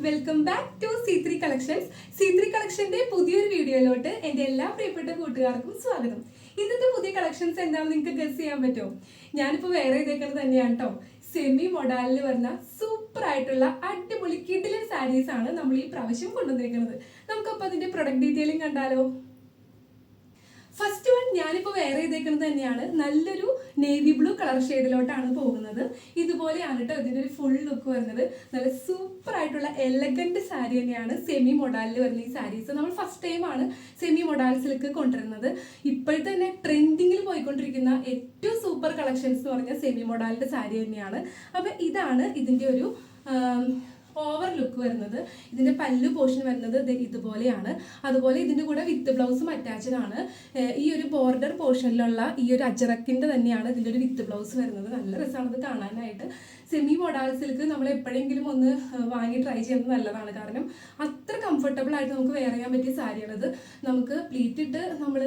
Welcome back to C3 collections. C3 കളക്ഷന്റെ പുതിയൊരു വീഡിയോയിലോട്ട് എൻ്റെ എല്ലാ പ്രിയപ്പെട്ട കൂട്ടുകാർക്കും സ്വാഗതം. ഇന്നത്തെ പുതിയ കളക്ഷൻസ് എന്താണെന്ന് നിങ്ങൾക്ക് ഗസ് ചെയ്യാൻ പറ്റുമോ? ഞാനിപ്പോൾ വേറെ ഇതേക്കുന്നത് തന്നെയാണ് കേട്ടോ. സെമി മൊഡാലിൽ വരുന്ന സൂപ്പർ ആയിട്ടുള്ള അടിപൊളി കിടിലൻ സാരീസ് ആണ് നമ്മൾ ഈ പ്രാവശ്യം കൊണ്ടുവന്നിരിക്കുന്നത്. നമുക്കപ്പോൾ അതിന്റെ പ്രൊഡക്റ്റ് ഡീറ്റെയിലിംഗ് കണ്ടാലോ? ഫസ്റ്റ് വൺ ഞാനിപ്പോൾ വേറെ ചെയ്തേക്കുന്നത് തന്നെയാണ്. നല്ലൊരു നേവി ബ്ലൂ കളർ ഷെയ്ഡിലോട്ടാണ് പോകുന്നത്. ഇതുപോലെയാണ് കേട്ടോ ഇതിൻ്റെ ഒരു ഫുൾ ലുക്ക് വരുന്നത്. നല്ല സൂപ്പർ ആയിട്ടുള്ള എലഗന്റ് സാരി തന്നെയാണ് സെമി മൊഡാലിൽ വരുന്ന ഈ സാരീസ്. നമ്മൾ ഫസ്റ്റ് ടൈമാണ് സെമി മൊഡാൽസിലേക്ക് കൊണ്ടുവരുന്നത്. ഇപ്പോഴത്തെ തന്നെ ട്രെൻഡിങ്ങിൽ പോയിക്കൊണ്ടിരിക്കുന്ന ഏറ്റവും സൂപ്പർ കളക്ഷൻസ് എന്ന് പറഞ്ഞാൽ സെമി മൊഡാലിന്റെ സാരി തന്നെയാണ്. അപ്പം ഇതാണ് ഇതിൻ്റെ ഒരു ഓവർ ലുക്ക് വരുന്നത്. ഇതിന്റെ പല്ലു പോർഷൻ വരുന്നത് ഇതുപോലെയാണ്. അതുപോലെ ഇതിന്റെ കൂടെ വിത്ത് ബ്ലൗസും അറ്റാച്ച്ഡ് ആണ്. ഈ ഒരു ബോർഡർ പോർഷനിലുള്ള ഈ ഒരു അജറക്കിന്റെ തന്നെയാണ് ഇതിന്റെ ഒരു വിത്ത് ബ്ലൗസ് വരുന്നത്. നല്ല രസമാണ് ഇത് കാണാനായിട്ട്. സെമി മൊഡാൽ സിൽക്ക് നമ്മൾ എപ്പോഴെങ്കിലും ഒന്ന് വാങ്ങി ട്രൈ ചെയ്യുന്നത് നല്ലതാണ്. കാരണം അത്ര കംഫർട്ടബിൾ ആയിട്ട് നമുക്ക് വെയർ ചെയ്യാൻ പറ്റിയ സാരിയാണിത്. നമുക്ക് പ്ലീറ്റ് ഇട്ട് നമ്മൾ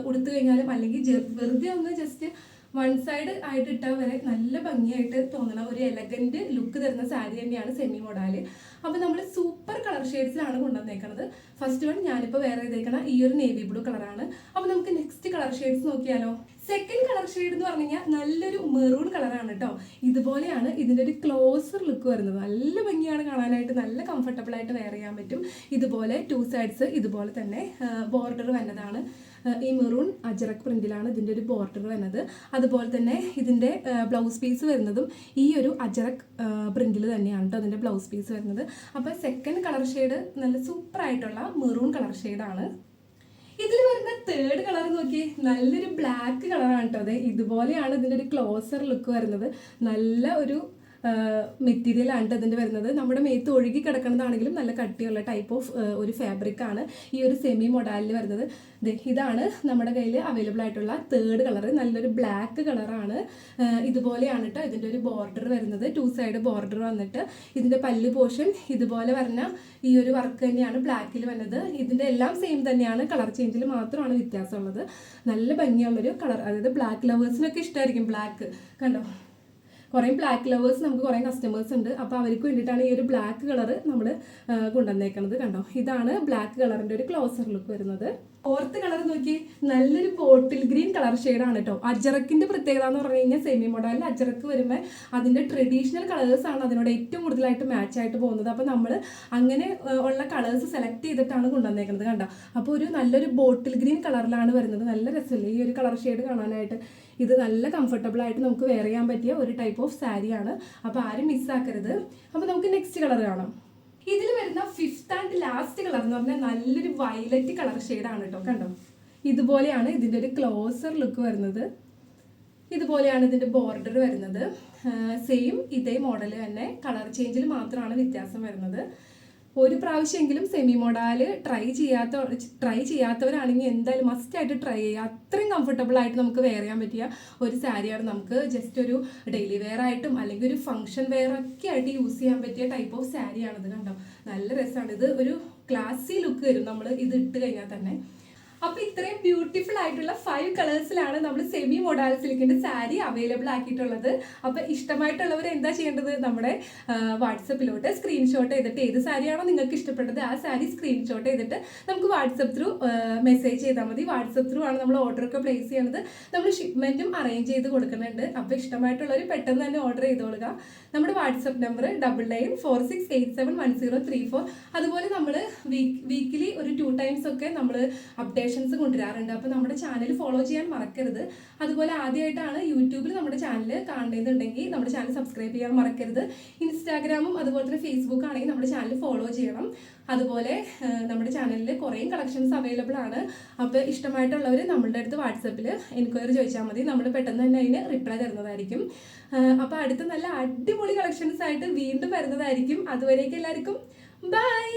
ഉടുത്തു കഴിഞ്ഞാലും അല്ലെങ്കിൽ വെറുതെ ഒന്ന് ജസ്റ്റ് വൺ സൈഡ് ആയിട്ട് ഇട്ടാൽ വരെ നല്ല ഭംഗിയായിട്ട് തോന്നണം ഒരു എലഗന്റ് ലുക്ക് തരുന്ന സാരി തന്നെയാണ് സെമി മൊഡാല്. അപ്പൊ നമ്മൾ സൂപ്പർ കളർ ഷെയ്ഡ്സിലാണ് കൊണ്ടുവന്നേക്കുന്നത്. ഫസ്റ്റ് വൺ ഞാനിപ്പോൾ വേറെ ചെയ്തേക്കണ ഈ ഒരു നേവി ബ്ലൂ കളറാണ്. അപ്പൊ നമുക്ക് നെക്സ്റ്റ് കളർ ഷെയ്ഡ്സ് നോക്കിയാലോ? സെക്കൻഡ് കളർ ഷെയ്ഡ് എന്ന് പറഞ്ഞു കഴിഞ്ഞാൽ നല്ലൊരു മെറൂൺ കളറാണ് കേട്ടോ. ഇതുപോലെയാണ് ഇതിൻ്റെ ഒരു ക്ലോസർ ലുക്ക് വരുന്നത്. നല്ല ഭംഗിയാണ് കാണാനായിട്ട്, നല്ല കംഫർട്ടബിൾ ആയിട്ട് വെയർ ചെയ്യാൻ പറ്റും. ഇതുപോലെ ടു സൈഡ്സ് ഇതുപോലെ തന്നെ ബോർഡർ വന്നതാണ്. ഈ മെറൂൺ അജറക് പ്രിന്റിലാണ് ഇതിൻ്റെ ഒരു ബോർഡർ വരുന്നത്. അതുപോലെ തന്നെ ഇതിൻ്റെ ബ്ലൗസ് പീസ് വരുന്നതും ഈ ഒരു അജറക് പ്രിന്റിൽ തന്നെയാണ് കേട്ടോ അതിൻ്റെ ബ്ലൗസ് പീസ് വരുന്നത്. അപ്പോൾ സെക്കൻഡ് കളർ ഷെയ്ഡ് നല്ല സൂപ്പർ ആയിട്ടുള്ള മെറൂൺ കളർ ഷെയ്ഡാണ്. ഇതിൽ വരുന്ന തേർഡ് കളർ നോക്കി, നല്ലൊരു ബ്ലാക്ക് കളറാണ് കേട്ടോ. അതെ, ഇതുപോലെയാണ് ഇതിൻ്റെ ഒരു ക്ലോസർ ലുക്ക് വരുന്നത്. നല്ല ഒരു മെറ്റീരിയൽ ആണ് അതിൻ്റെ വരുന്നത്. നമ്മുടെ മേത്ത് ഒഴുകി കിടക്കുന്നതാണെങ്കിലും നല്ല കട്ടിയുള്ള ടൈപ്പ് ഓഫ് ഒരു ഫാബ്രിക് ആണ് ഈ ഒരു സെമി മൊഡാലിൽ വരുന്നത്. ഇതാണ് നമ്മുടെ കയ്യിൽ അവൈലബിൾ ആയിട്ടുള്ള തേർഡ് കളർ. നല്ലൊരു ബ്ലാക്ക് കളറാണ്. ഇതുപോലെയാണ് കേട്ടോ ഇതിൻ്റെ ഒരു ബോർഡർ വരുന്നത്. ടു സൈഡ് ബോർഡർ വന്നിട്ട് ഇതിൻ്റെ പല്ല് പോർഷൻ ഇതുപോലെ വരുന്ന ഈ ഒരു വർക്ക് തന്നെയാണ് ബ്ലാക്കിൽ വരുന്നത്. ഇതിൻ്റെ എല്ലാം സെയിം തന്നെയാണ്, കളർ ചേഞ്ചിൽ മാത്രമാണ് വ്യത്യാസമുള്ളത്. നല്ല ഭംഗിയുള്ളൊരു കളർ, അതായത് ബ്ലാക്ക് ലവേഴ്സിനൊക്കെ ഇഷ്ടമായിരിക്കും ബ്ലാക്ക്. കണ്ടോ, കുറേ ബ്ലാക്ക് ലവേഴ്സ് നമുക്ക് കുറേ കസ്റ്റമേഴ്സ് ഉണ്ട്. അപ്പോൾ അവർക്ക് വേണ്ടിയിട്ടാണ് ഈ ഒരു ബ്ലാക്ക് കളർ നമ്മൾ കൊണ്ടുവന്നേക്കുന്നത്. കണ്ടോ, ഇതാണ് ബ്ലാക്ക് കളറിൻ്റെ ഒരു ക്ലോസർ ലുക്ക് വരുന്നത്. ഫോർത്ത് കളർ നോക്കി, നല്ലൊരു ബോട്ടിൽ ഗ്രീൻ കളർ ഷെയ്ഡാണ് കേട്ടോ. അജറക്കിന്റെ പ്രത്യേകത എന്ന് പറഞ്ഞു കഴിഞ്ഞാൽ സെമി മൊഡാലിൽ അജറക്ക് വരുമ്പോൾ അതിന്റെ ട്രഡീഷണൽ കളേഴ്സ് ആണ് അതിനോട് ഏറ്റവും കൂടുതലായിട്ട് മാച്ച് ആയിട്ട് പോകുന്നത്. അപ്പോൾ നമ്മൾ അങ്ങനെ ഉള്ള കളേഴ്സ് സെലക്ട് ചെയ്തിട്ടാണ് കൊണ്ടുവന്നേക്കുന്നത്. കണ്ടോ, അപ്പോൾ ഒരു നല്ലൊരു ബോട്ടിൽ ഗ്രീൻ കളറിലാണ് വരുന്നത്. നല്ല രസമല്ലേ ഈ ഒരു കളർ ഷെയ്ഡ് കാണാനായിട്ട്? ഇത് നല്ല കംഫർട്ടബിൾ ആയിട്ട് നമുക്ക് വെയർ ചെയ്യാൻ പറ്റിയ ഒരു ടൈപ്പ് ഓഫ് സാരിയാണ്. അപ്പോൾ ആരും മിസ്സാക്കരുത്. അപ്പോൾ നമുക്ക് നെക്സ്റ്റ് കളർ കാണാം. ഇതിൽ വരുന്ന ഫിഫ്ത്ത് ആൻഡ് ലാസ്റ്റ് കളർ എന്ന് പറഞ്ഞാൽ നല്ലൊരു വയലറ്റ് കളർ ഷെയ്ഡാണ് കേട്ടോ. കണ്ടോ, ഇതുപോലെയാണ് ഇതിൻ്റെ ഒരു ക്ലോസർ ലുക്ക് വരുന്നത്. ഇതുപോലെയാണ് ഇതിൻ്റെ ബോർഡർ വരുന്നത്. സെയിം ഇതേ മോഡൽ തന്നെ, കളർ ചേഞ്ചിൽ മാത്രമാണ് വ്യത്യാസം വരുന്നത്. ഒരു പ്രാവശ്യമെങ്കിലും സെമി മൊഡാല് ട്രൈ ചെയ്യാത്തവരാണെങ്കിൽ എന്തായാലും മസ്റ്റ് ആയിട്ട് ട്രൈ ചെയ്യുക. അത്രയും കംഫർട്ടബിൾ ആയിട്ട് നമുക്ക് വെയർ ചെയ്യാൻ പറ്റിയ ഒരു സാരിയാണ്. നമുക്ക് ജസ്റ്റ് ഒരു ഡെയിലി വെയർ ആയിട്ടും അല്ലെങ്കിൽ ഒരു ഫംഗ്ഷൻ വെയർ ഒക്കെ ആയിട്ട് യൂസ് ചെയ്യാൻ പറ്റിയ ടൈപ്പ് ഓഫ് സാരിയാണിത്. കണ്ടോ, നല്ല രസമാണ്. ഇത് ഒരു ക്ലാസി ലുക്ക് വരും നമ്മൾ ഇത് ഇട്ട് കഴിഞ്ഞാൽ തന്നെ. അപ്പൊ ഇത്രയും ബ്യൂട്ടിഫുൾ ആയിട്ടുള്ള 5 കളേഴ്സിലാണ് നമ്മൾ സെമി മൊഡാൽ സിൽക്കിന്റെ സാരി അവൈലബിൾ ആക്കിയിട്ടുള്ളത്. അപ്പൊ ഇഷ്ടമായിട്ടുള്ളവർ എന്താ ചെയ്യേണ്ടത്? നമ്മുടെ വാട്സപ്പിലോട്ട് സ്ക്രീൻഷോട്ട് ചെയ്തിട്ട് ഏത് സാരിയാണോ നിങ്ങൾക്ക് ഇഷ്ടപ്പെട്ടത് ആ സാരി സ്ക്രീൻഷോട്ട് ചെയ്തിട്ട് നമുക്ക് വാട്സപ്പ് ത്രൂ മെസ്സേജ് ചെയ്താൽ മതി. വാട്സപ്പ് ത്രൂ ആണ് നമ്മൾ ഓർഡറൊക്കെ പ്ലേസ് ചെയ്യുന്നത്. നമ്മൾ ഷിപ്മെന്റും അറേഞ്ച് ചെയ്ത് കൊടുക്കുന്നുണ്ട്. അപ്പൊ ഇഷ്ടമായിട്ടുള്ളവർ പെട്ടെന്ന് തന്നെ ഓർഡർ ചെയ്തോളുക. നമ്മുടെ വാട്സപ്പ് നമ്പർ 9946871034. അതുപോലെ നമ്മൾ വീക്കിലി ഒരു 2 times ഒക്കെ നമ്മൾ അപ്ഡേഷൻസ് കൊണ്ടുവരാറുണ്ട്. അപ്പോൾ നമ്മുടെ ചാനൽ ഫോളോ ചെയ്യാൻ മറക്കരുത്. അതുപോലെ ആദ്യമായിട്ടാണ് യൂട്യൂബിൽ നമ്മുടെ ചാനൽ കാണുന്നതെന്നുണ്ടെങ്കിൽ നമ്മുടെ ചാനൽ സബ്സ്ക്രൈബ് ചെയ്യാൻ മറക്കരുത്. ഇൻസ്റ്റാഗ്രാമും അതുപോലെ തന്നെ ഫേസ്ബുക്ക് ആണെങ്കിൽ നമ്മുടെ ചാനൽ ഫോളോ ചെയ്യണം. അതുപോലെ നമ്മുടെ ചാനലിൽ കുറേ കളക്ഷൻസ് അവൈലബിൾ ആണ്. അപ്പോൾ ഇഷ്ടമായിട്ടുള്ളവർ നമ്മളുടെ അടുത്ത് വാട്സപ്പിൽ എൻക്വയറി ചോദിച്ചാൽ മതി. നമ്മൾ പെട്ടെന്ന് തന്നെ അതിന് റിപ്ലൈ തരുന്നതായിരിക്കും. അപ്പോൾ അടുത്ത നല്ല അടിപൊളി കളക്ഷൻസ് ആയിട്ട് വീണ്ടും വരുന്നതായിരിക്കും. അതുവരേക്കും എല്ലാവർക്കും ബൈ.